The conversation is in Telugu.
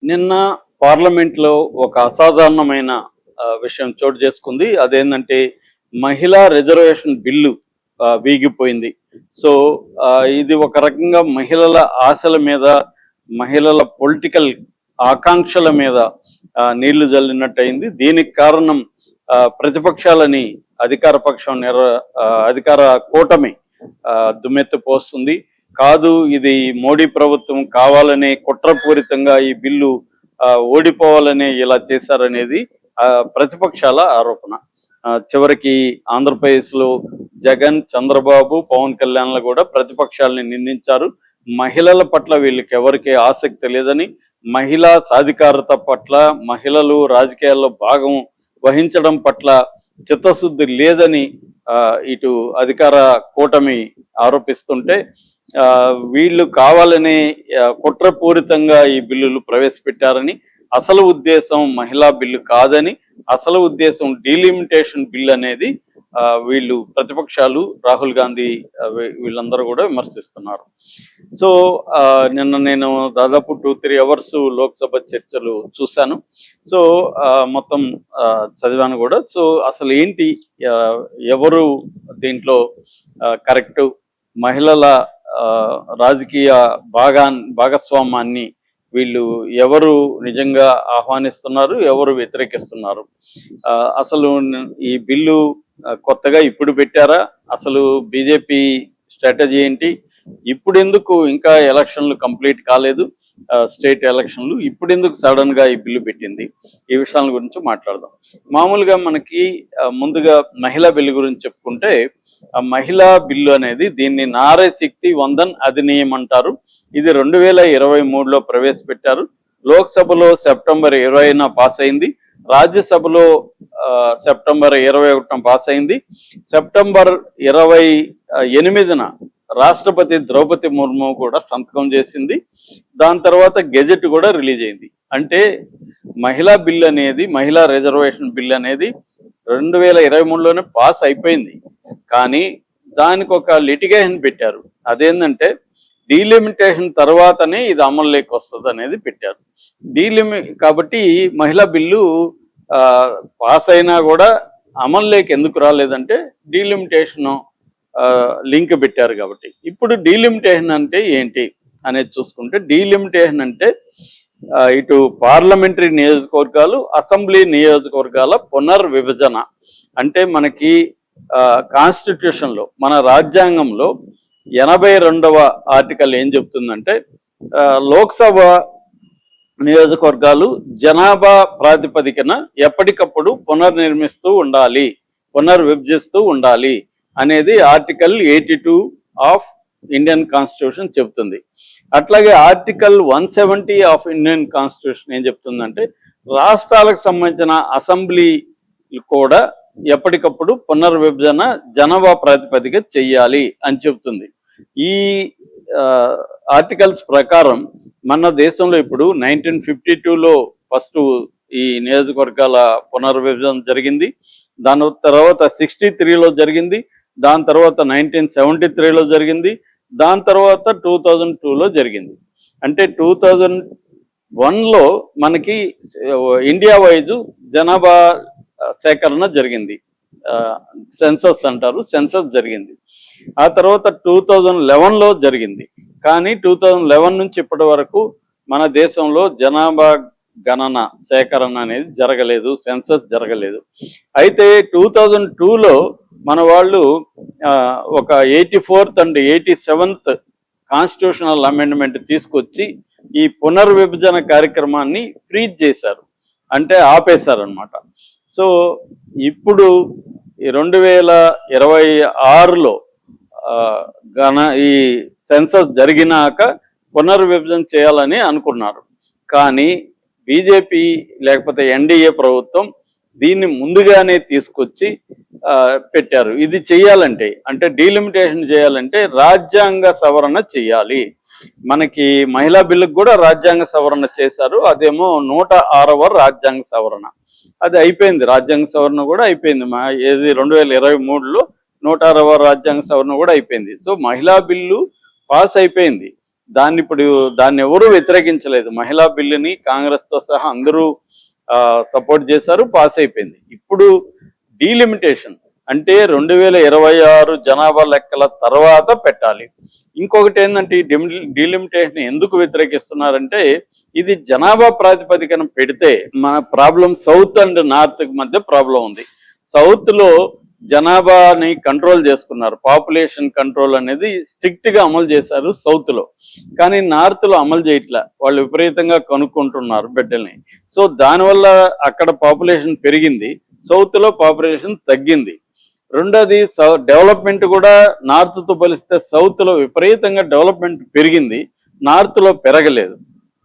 నిన్న పార్లమెంట్లో ఒక అసాధారణమైన విషయం చోటు చేసుకుంది. అదేంటంటే మహిళా రిజర్వేషన్ బిల్లు వీగిపోయింది. సో ఇది ఒక రకంగా మహిళల ఆశల మీద, మహిళల పొలిటికల్ ఆకాంక్షల మీద నీళ్లు జల్లినట్టయింది. దీనికి కారణం ప్రతిపక్షాలని అధికార కూటమి దుమ్మెత్తిపోస్తుంది. కాదు, ఇది మోడీ ప్రభుత్వం కావాలనే కుట్రపూరితంగా ఈ బిల్లు ఓడిపోవాలనే ఇలా చేశారనేది ప్రతిపక్షాల ఆరోపణ. చివరికి ఆంధ్రప్రదేశ్లో జగన్, చంద్రబాబు, పవన్ కళ్యాణ్లు కూడా ప్రతిపక్షాలని నిందించారు. మహిళల పట్ల వీళ్ళకి ఎవరికి ఆసక్తి లేదని, మహిళా సాధికారత పట్ల, మహిళలు రాజకీయాల్లో భాగం వహించడం పట్ల చిత్తశుద్ధి లేదని ఇటు అధికార కూటమి ఆరోపిస్తుంటే, వీళ్ళు కావాలనే కుట్రపూరితంగా ఈ బిల్లులు ప్రవేశపెట్టారని, అసలు ఉద్దేశం మహిళా బిల్లు కాదని, అసలు ఉద్దేశం డీలిమిటేషన్ బిల్ అనేది వీళ్ళు ప్రతిపక్షాలు, రాహుల్ గాంధీ వీళ్ళందరూ కూడా విమర్శిస్తున్నారు. సో నిన్న నేను దాదాపు 2-3 అవర్స్ లోక్సభ చర్చలు చూశాను. సో మొత్తం చదివాను కూడా. సో అసలు ఏంటి, ఎవరు దీంట్లో కరెక్టు, మహిళల రాజకీయ భాగస్వామ్యాన్ని వీళ్ళు ఎవరు నిజంగా ఆహ్వానిస్తున్నారు, ఎవరు వ్యతిరేకిస్తున్నారు, అసలు ఈ బిల్లు కొత్తగా ఇప్పుడు పెట్టారా, అసలు బీజేపీ స్ట్రాటజీ ఏంటి, ఇప్పుడు ఎందుకు ఇంకా ఎలక్షన్లు కంప్లీట్ కాలేదు, స్టేట్ ఎలక్షన్లు ఇప్పుడు ఎందుకు సడన్ గా ఈ బిల్లు పెట్టింది, ఈ విషయాల గురించి మాట్లాడదాం. మామూలుగా మనకి ముందుగా మహిళా బిల్లు గురించి చెప్పుకుంటే, ఆ మహిళా బిల్లు అనేది దీన్ని నారీ శక్తి వందన్ అధినియం అంటారు. ఇది 2023లో ప్రవేశపెట్టారు. లోక్సభలో సెప్టెంబర్ 20న పాస్ అయింది, రాజ్యసభలో సెప్టెంబర్ 21న పాస్ అయింది. సెప్టెంబర్ 28న రాష్ట్రపతి ద్రౌపది ముర్ము కూడా సంతకం చేసింది. దాని తర్వాత గెజెట్ కూడా రిలీజ్ అయింది. అంటే మహిళా బిల్ అనేది, మహిళా రిజర్వేషన్ బిల్ అనేది 2023లోనే పాస్ అయిపోయింది. కానీ దానికి ఒక లిటిగేషన్ పెట్టారు. అదేంటంటే డీలిమిటేషన్ తర్వాతనే ఇది అమల్లోకి వస్తుంది అనేది పెట్టారు. కాబట్టి మహిళా బిల్లు పాస్ అయినా కూడా అమల్లోకి ఎందుకు రాలేదంటే డీలిమిటేషన్ లింక్ పెట్టారు కాబట్టి. ఇప్పుడు డీలిమిటేషన్ అంటే ఏంటి అనేది చూసుకుంటే, డీలిమిటేషన్ అంటే ఇటు పార్లమెంటరీ నియోజకవర్గాలు, అసెంబ్లీ నియోజకవర్గాల పునర్విభజన. అంటే మనకి కాన్స్టిట్యూషన్లో, మన రాజ్యాంగంలో 82వ ఆర్టికల్ ఏం చెప్తుందంటే, లోక్సభ నియోజకవర్గాలు జనాభా ప్రాతిపదికన ఎప్పటికప్పుడు పునర్విభజిస్తూ ఉండాలి అనేది ఆర్టికల్ 82 ఆఫ్ ఇండియన్ కాన్స్టిట్యూషన్ చెప్తుంది. అట్లాగే ఆర్టికల్ 170 ఆఫ్ ఇండియన్ కాన్స్టిట్యూషన్ ఏం చెప్తుందంటే, రాష్ట్రాలకు సంబంధించిన అసెంబ్లీ కూడా ఎప్పటికప్పుడు పునర్విభజన జనాభా ప్రాతిపదిక చెయ్యాలి అని చెప్తుంది. ఈ ఆర్టికల్స్ ప్రకారం మన దేశంలో ఇప్పుడు 1952లో ఫస్ట్ ఈ నియోజకవర్గాల పునర్విభజన జరిగింది. దాని తర్వాత 63లో జరిగింది. దాని తర్వాత 1973లో జరిగింది. దాని తర్వాత 2002లో జరిగింది. అంటే 2001లో మనకి ఇండియా వైజు జనాభా సేకరణ జరిగింది, సెన్సస్ అంటారు, సెన్సస్ జరిగింది. ఆ తర్వాత 2011లో జరిగింది. కానీ 2011 నుంచి ఇప్పటి వరకు మన దేశంలో జనాభా గణన సేకరణ అనేది జరగలేదు, సెన్సస్ జరగలేదు. అయితే 2002లో మన వాళ్ళు ఒక 84th and 87th constitutional amendment తీసుకొచ్చి ఈ పునర్విభజన కార్యక్రమాన్ని ఫ్రీజ్ చేశారు, అంటే ఆపేశారనమాట. సో ఇప్పుడు 2026లో ఈ సెన్సస్ జరిగినాక పునర్విభజన చేయాలని అనుకున్నారు. కానీ బీజేపీ లేకపోతే ఎన్డీఏ ప్రభుత్వం దీన్ని ముందుగానే తీసుకొచ్చి పెట్టారు. ఇది చేయాలంటే, అంటే డీలిమిటేషన్ చేయాలంటే రాజ్యాంగ సవరణ చేయాలి. మనకి మహిళా బిల్లుకు కూడా రాజ్యాంగ సవరణ చేశారు. అదేమో 106వ రాజ్యాంగ సవరణ, అది అయిపోయింది. రాజ్యాంగ సవరణ కూడా అయిపోయింది. ఏది 2023లో 106వ రాజ్యాంగ సవరణ కూడా అయిపోయింది. సో మహిళా బిల్లు పాస్ అయిపోయింది. దాన్ని ఎవరూ వ్యతిరేకించలేదు. మహిళా బిల్లుని కాంగ్రెస్తో సహా అందరూ సపోర్ట్ చేశారు, పాస్ అయిపోయింది. ఇప్పుడు డీలిమిటేషన్ అంటే 2026 జనాభా లెక్కల తర్వాత పెట్టాలి. ఇంకొకటి ఏంటంటే ఈ డీలిమిటేషన్ ఎందుకు వ్యతిరేకిస్తున్నారంటే ఇది జనాభా ప్రాతిపదికన పెడితే మన ప్రాబ్లం సౌత్ అండ్ నార్త్ మధ్య ప్రాబ్లం ఉంది. సౌత్లో జనాభాని కంట్రోల్ చేసుకున్నారు, పాపులేషన్ కంట్రోల్ అనేది స్ట్రిక్ట్గా అమలు చేశారు సౌత్లో. కానీ నార్త్లో అమలు చేయట్లా, వాళ్ళు విపరీతంగా కనుక్కుంటున్నారు బిడ్డల్ని. సో దానివల్ల అక్కడ పాపులేషన్ పెరిగింది, సౌత్లో పాపులేషన్ తగ్గింది. రెండోది డెవలప్మెంట్ కూడా నార్త్తో పోలిస్తే సౌత్లో విపరీతంగా డెవలప్మెంట్ పెరిగింది, నార్త్లో పెరగలేదు.